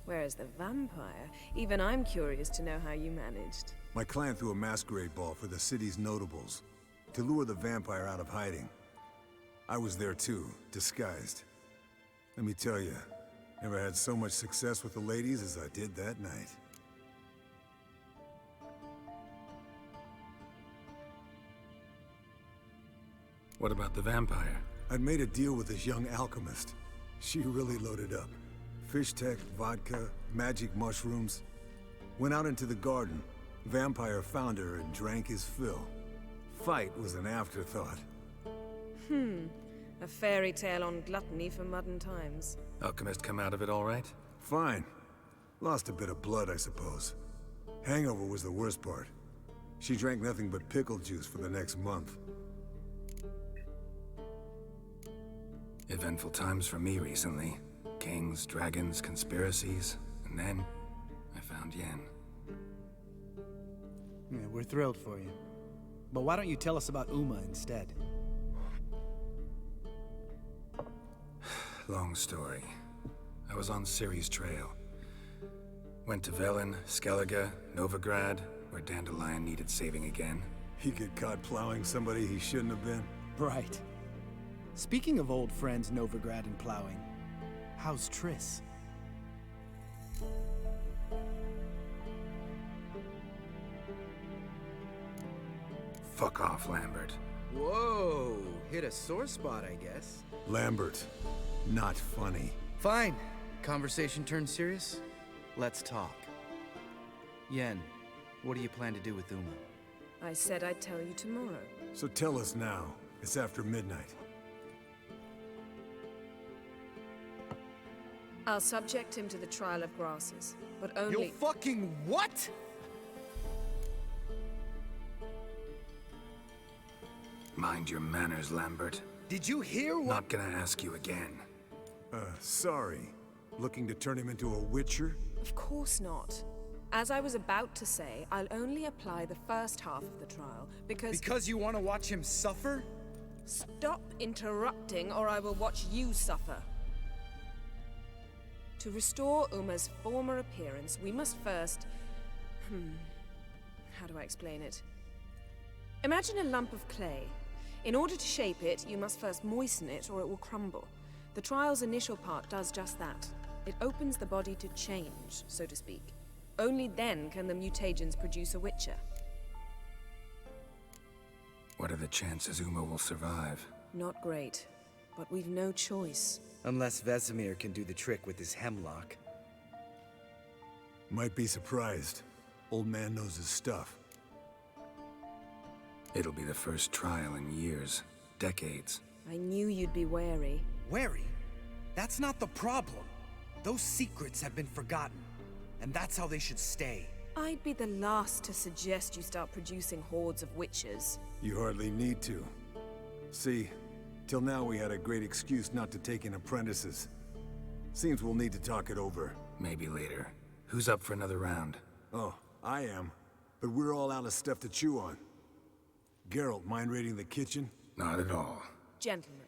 Whereas the vampire, even I'm curious to know how you managed. My clan threw a masquerade ball for the city's notables, to lure the vampire out of hiding. I was there too, disguised. Let me tell you, never had so much success with the ladies as I did that night. What about the vampire? I'd made a deal with this young alchemist. She really loaded up. Fish tech, vodka, magic mushrooms. Went out into the garden. Vampire found her and drank his fill. Fight was an afterthought. A fairy tale on gluttony for modern times. Alchemist come out of it all right? Fine. Lost a bit of blood, I suppose. Hangover was the worst part. She drank nothing but pickle juice for the next month. Eventful times for me recently. Kings, dragons, conspiracies, and then I found Yen. Yeah, we're thrilled for you. But why don't you tell us about Uma instead? Long story. I was on Ciri's trail. Went to Velen, Skellige, Novigrad, where Dandelion needed saving again. He get caught plowing somebody he shouldn't have been. Right. Speaking of old friends Novigrad and plowing, how's Triss? Fuck off, Lambert. Whoa, hit a sore spot, I guess. Lambert, not funny. Fine. Conversation turned serious? Let's talk. Yen, what do you plan to do with Uma? I said I'd tell you tomorrow. So tell us now. It's after midnight. I'll subject him to the trial of grasses, but only— You fucking what? Mind your manners, Lambert. Did you hear what— Not gonna ask you again. Sorry. Looking to turn him into a witcher? Of course not. As I was about to say, I'll only apply the first half of the trial, because— Because you want to watch him suffer? Stop interrupting, or I will watch you suffer. To restore Uma's former appearance, we must first— how do I explain it? Imagine a lump of clay. In order to shape it, you must first moisten it, or it will crumble. The trial's initial part does just that. It opens the body to change, so to speak. Only then can the mutagens produce a Witcher. What are the chances Uma will survive? Not great, but we've no choice. Unless Vesemir can do the trick with his hemlock. Might be surprised. Old man knows his stuff. It'll be the first trial in years, decades. I knew you'd be wary. Wary? That's not the problem. Those secrets have been forgotten, and that's how they should stay. I'd be the last to suggest you start producing hordes of witches. You hardly need to. See, till now we had a great excuse not to take in apprentices. Seems we'll need to talk it over. Maybe later. Who's up for another round? Oh, I am. But we're all out of stuff to chew on. Geralt, mind raiding the kitchen? Not at all. Gentlemen,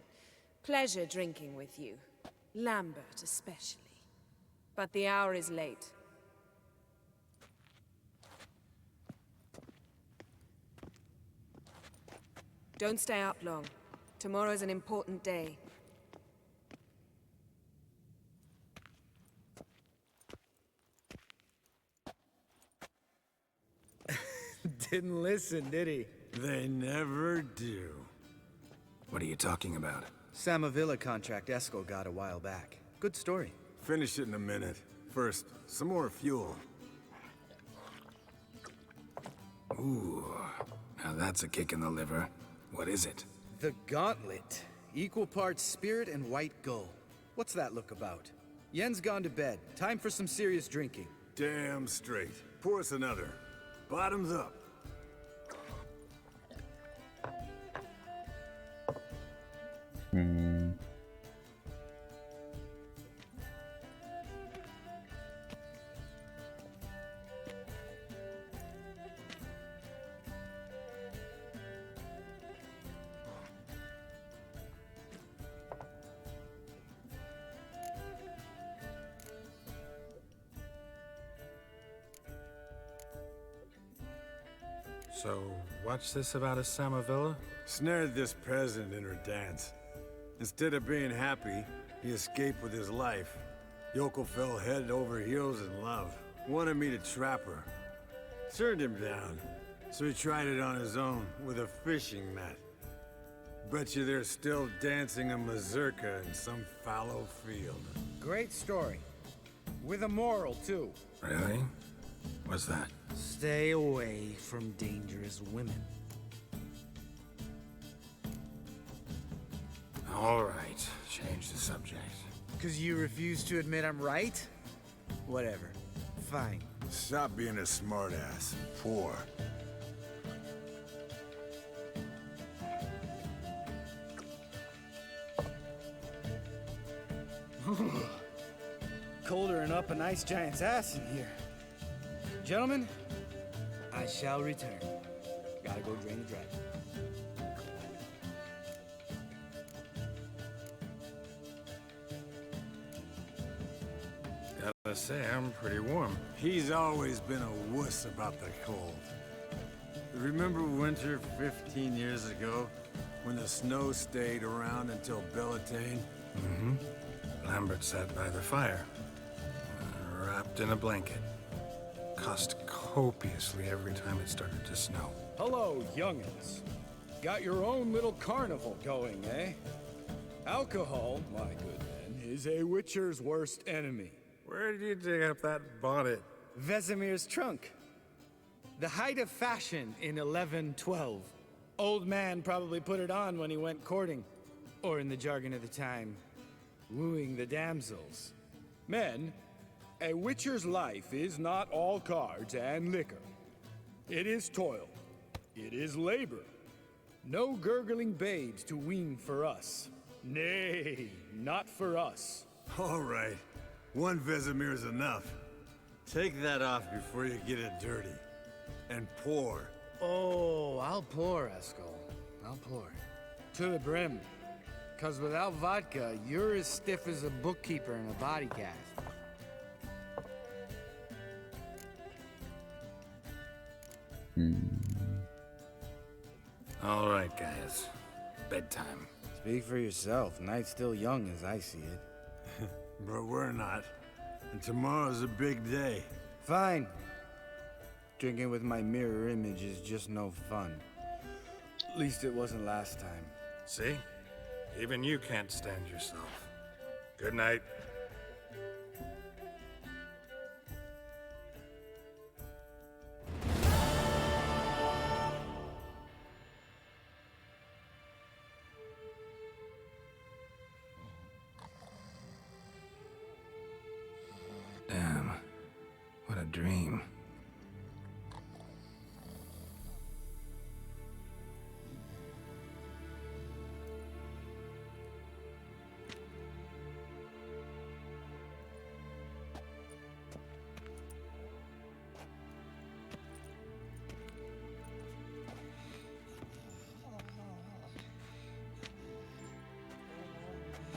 pleasure drinking with you. Lambert especially. But the hour is late. Don't stay up long. Tomorrow's an important day. Didn't listen, did he? They never do. What are you talking about? Samavilla contract Eskel got a while back. Good story. Finish it in a minute. First, some more fuel. Ooh, now that's a kick in the liver. What is it? The Gauntlet. Equal parts spirit and white gull. What's that look about? Yen's gone to bed. Time for some serious drinking. Damn straight. Pour us another. Bottoms up. So, what's this about a Samavilla? Snared this peasant in her dance. Instead of being happy, he escaped with his life. Yoko fell head over heels in love. Wanted me to trap her. Turned him down. So he tried it on his own, with a fishing net. Bet you they're still dancing a mazurka in some fallow field. Great story. With a moral, too. Really? What's that? Stay away from dangerous women. All right, change the subject. Because you refuse to admit I'm right? Whatever. Fine. Stop being a smartass. Poor. Colder and up a nice giant's ass in here. Gentlemen, I shall return. Gotta go drain the dragon. Gotta say, I'm pretty warm. He's always been a wuss about the cold. Remember winter 15 years ago, when the snow stayed around until Bellatane? Mm-hmm. Lambert sat by the fire, wrapped in a blanket. cussed copiously every time it started to snow. Hello, youngins. Got your own little carnival going, eh? Alcohol, my good man, is a witcher's worst enemy. Where did you dig up that bonnet? Vesemir's trunk. The height of fashion in 1112. Old man probably put it on when he went courting. Or in the jargon of the time, wooing the damsels. Men, a witcher's life is not all cards and liquor. It is toil. It is labor. No gurgling babes to wean for us. Nay, not for us. All right. One Vesemir is enough. Take that off before you get it dirty. And pour. Oh, I'll pour, Eskel. I'll pour. To the brim. 'Cause without vodka, you're as stiff as a bookkeeper in a body cast. All right, guys. Bedtime. Speak for yourself. Night's still young as I see it. But we're not. And tomorrow's a big day. Fine. Drinking with my mirror image is just no fun. At least it wasn't last time. See? Even you can't stand yourself. Good night. Damn. What a dream.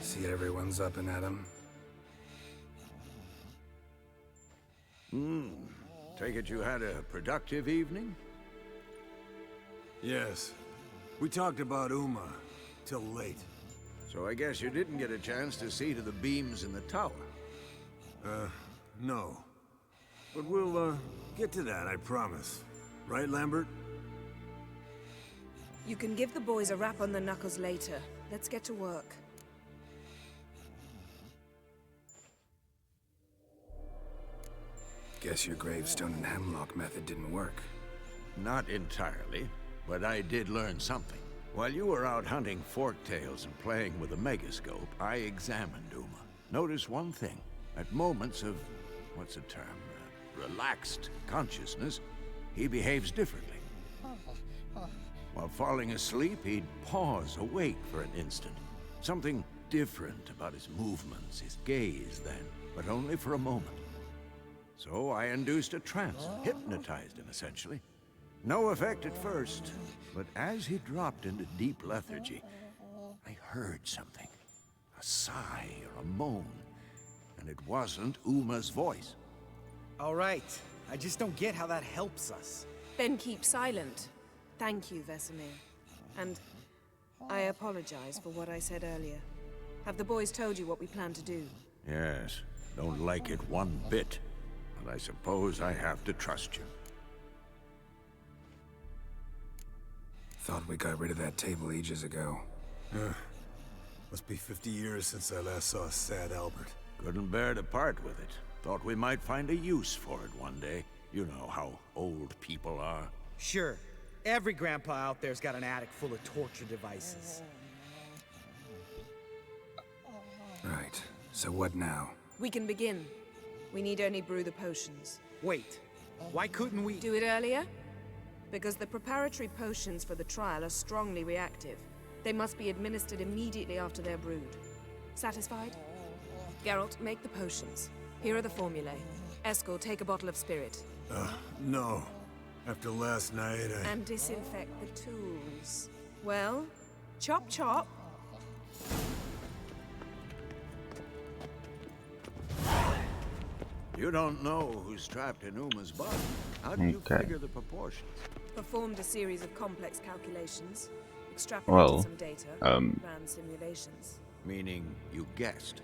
See, everyone's up and at 'em. Take it you had a productive evening? Yes. We talked about Uma till late. So I guess you didn't get a chance to see to the beams in the tower. No. But we'll, get to that, I promise. Right, Lambert? You can give the boys a rap on the knuckles later. Let's get to work. Guess your gravestone and hemlock method didn't work. Not entirely, but I did learn something. While you were out hunting forktails and playing with a megascope, I examined Uma. Notice one thing. At moments of, what's the term, relaxed consciousness, he behaves differently. While falling asleep, he'd pause awake for an instant. Something different about his movements, his gaze then, but only for a moment. So I induced a trance, hypnotized him essentially. No effect at first, but as he dropped into deep lethargy, I heard something. A sigh or a moan, and it wasn't Uma's voice. All right. I just don't get how that helps us. Then keep silent. Thank you, Vesemir. And I apologize for what I said earlier. Have the boys told you what we plan to do? Yes, don't like it one bit. But I suppose I have to trust you. Thought we got rid of that table ages ago. Must be 50 years since I last saw sad Albert. Couldn't bear to part with it. Thought we might find a use for it one day. You know how old people are. Sure. Every grandpa out there's got an attic full of torture devices. Right. So what now? We can begin. We need only brew the potions. Wait. Why couldn't we... Do it earlier? Because the preparatory potions for the trial are strongly reactive. They must be administered immediately after they're brewed. Satisfied? Geralt, make the potions. Here are the formulae. Eskel, take a bottle of spirit. No. After last night, And disinfect the tools. Well, chop chop. You don't know who's trapped in Uma's body. How do you figure the proportions? Performed a series of complex calculations. Extrapolated some data. Ran simulations. Meaning you guessed.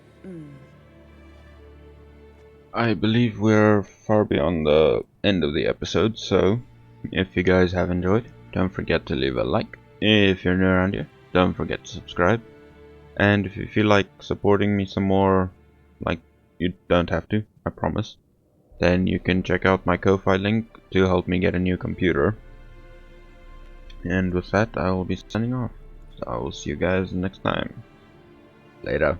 I believe we're far beyond the end of the episode, so if you guys have enjoyed, don't forget to leave a like. If you're new around here, don't forget to subscribe. And if you feel like supporting me some more, like, you don't have to, I promise, then you can check out my Ko-Fi link to help me get a new computer. And with that, I will be signing off. So I will see you guys next time. Later.